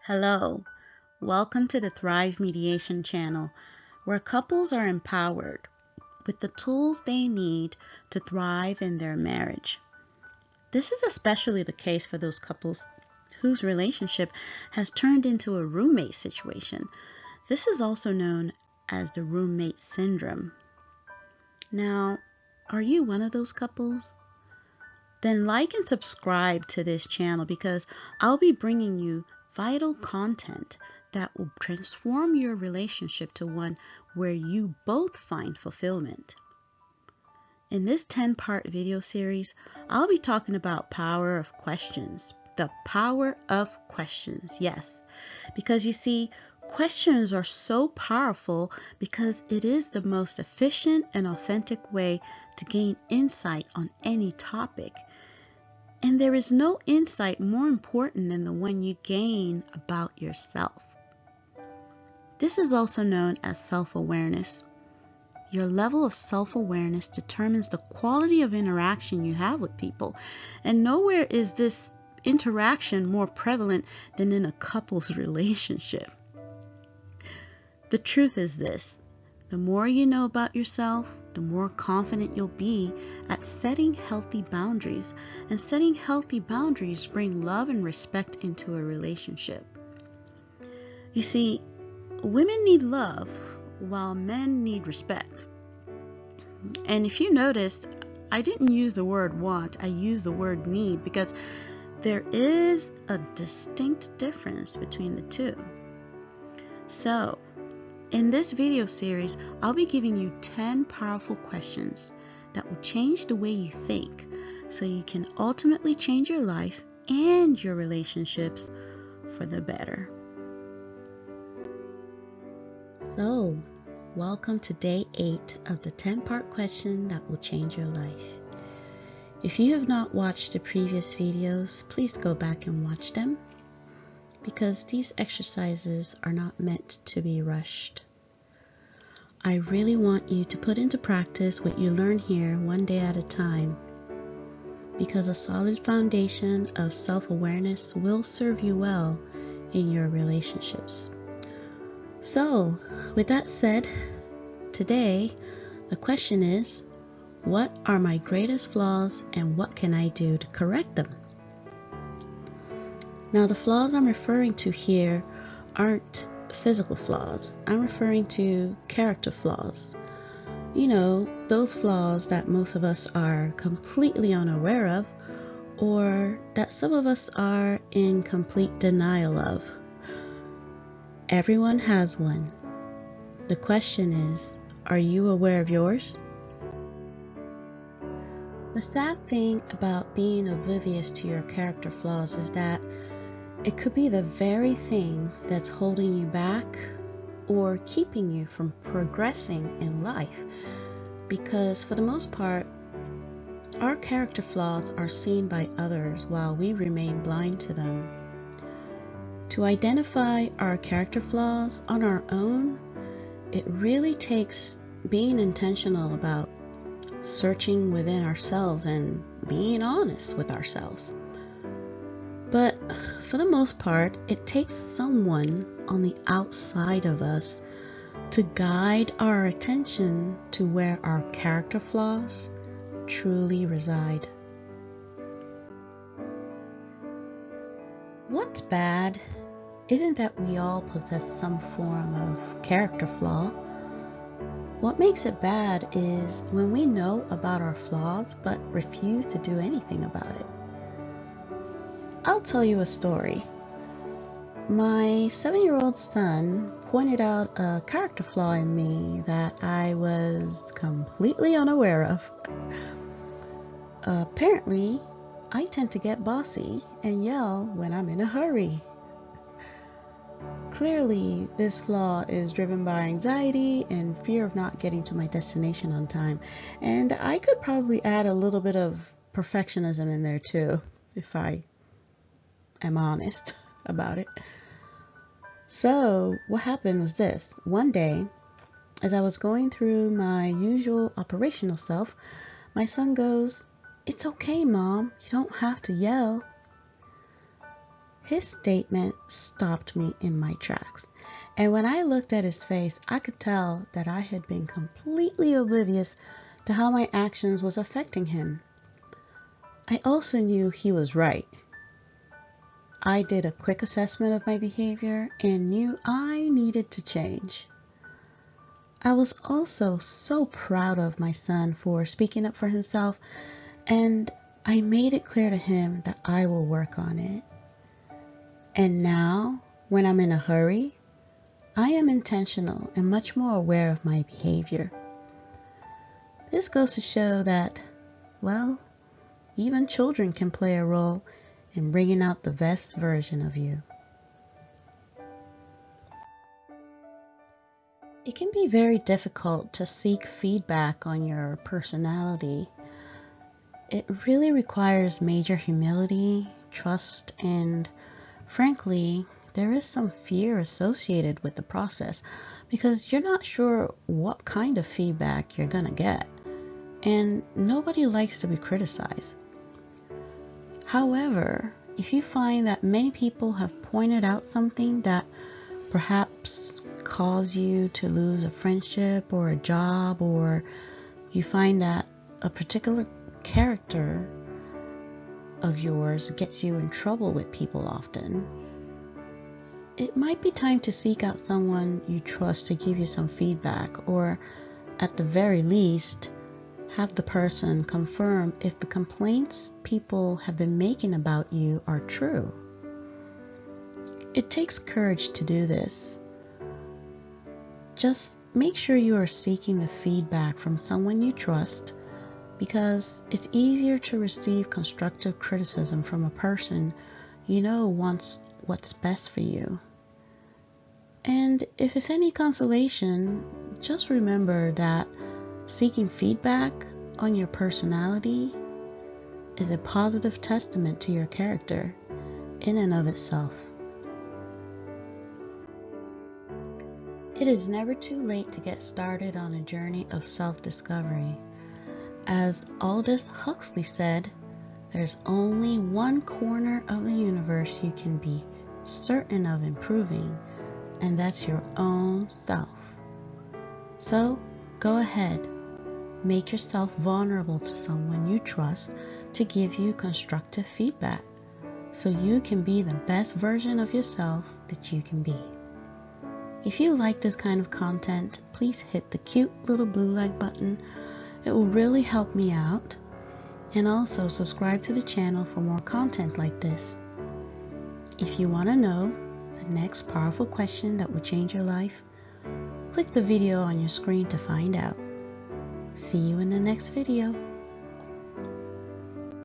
Hello, welcome to the Thrive Mediation channel, where couples are empowered with the tools they need to thrive in their marriage. This is especially the case for those couples whose relationship has turned into a roommate situation. This is also known as the roommate syndrome. Now, are you one of those couples? Then like and subscribe to this channel because I'll be bringing you vital content that will transform your relationship to one where you both find fulfillment. In this 10-part video series, I'll be talking about power of questions. The power of questions, yes. Because you see, questions are so powerful because it is the most efficient and authentic way to gain insight on any topic. And there is no insight more important than the one you gain about yourself. This is also known as self-awareness. Your level of self-awareness determines the quality of interaction you have with people. And nowhere is this interaction more prevalent than in a couple's relationship. The truth is this: the more you know about yourself, the more confident you'll be at setting healthy boundaries. And setting healthy boundaries bring love and respect into a relationship. You see, women need love while men need respect. And if you noticed, I didn't use the word want, I used the word need because there is a distinct difference between the two. So, in this video series, I'll be giving you 10 powerful questions that will change the way you think so you can ultimately change your life and your relationships for the better. So, welcome to day 8 of the 10-part question that will change your life. If you have not watched the previous videos, please go back and watch them, because these exercises are not meant to be rushed. I really want you to put into practice what you learn here one day at a time, because a solid foundation of self-awareness will serve you well in your relationships. So, with that said, today the question is, what are my greatest flaws and what can I do to correct them? Now, the flaws I'm referring to here aren't physical flaws. I'm referring to character flaws. You know, those flaws that most of us are completely unaware of, or that some of us are in complete denial of. Everyone has one. The question is, are you aware of yours? The sad thing about being oblivious to your character flaws is that it could be the very thing that's holding you back or keeping you from progressing in life. Because for the most part, our character flaws are seen by others while we remain blind to them. To identify our character flaws on our own, it really takes being intentional about searching within ourselves and being honest with ourselves. But for the most part, it takes someone on the outside of us to guide our attention to where our character flaws truly reside. What's bad isn't that we all possess some form of character flaw. What makes it bad is when we know about our flaws but refuse to do anything about it. I'll tell you a story. My 7-year-old son pointed out a character flaw in me that I was completely unaware of. Apparently, I tend to get bossy and yell when I'm in a hurry. Clearly, this flaw is driven by anxiety and fear of not getting to my destination on time. And I could probably add a little bit of perfectionism in there too, if I am honest about it. So what happened was this. One day, as I was going through my usual operational self, my son goes, "It's okay, Mom. You don't have to yell." His statement stopped me in my tracks. And when I looked at his face, I could tell that I had been completely oblivious to how my actions was affecting him. I also knew he was right. I did a quick assessment of my behavior and knew I needed to change. I was also so proud of my son for speaking up for himself, and I made it clear to him that I will work on it. And now, when I'm in a hurry, I am intentional and much more aware of my behavior. This goes to show that, well, even children can play a role in bringing out the best version of you. It can be very difficult to seek feedback on your personality. It really requires major humility, trust, and frankly, there is some fear associated with the process because you're not sure what kind of feedback you're gonna get, and nobody likes to be criticized. However, if you find that many people have pointed out something that perhaps caused you to lose a friendship or a job, or you find that a particular character of yours gets you in trouble with people often, it might be time to seek out someone you trust to give you some feedback, or at the very least, have the person confirm if the complaints people have been making about you are true. It takes courage to do this. Just make sure you are seeking the feedback from someone you trust, because it's easier to receive constructive criticism from a person you know wants what's best for you. And if it's any consolation, just remember that seeking feedback on your personality is a positive testament to your character in and of itself. It is never too late to get started on a journey of self-discovery. As Aldous Huxley said, there's only one corner of the universe you can be certain of improving, and that's your own self. So, go ahead, make yourself vulnerable to someone you trust to give you constructive feedback, so you can be the best version of yourself that you can be. If you like this kind of content, please hit the cute little blue like button. It will really help me out. And also subscribe to the channel for more content like this. If you want to know the next powerful question that will change your life, click the video on your screen to find out. See you in the next video.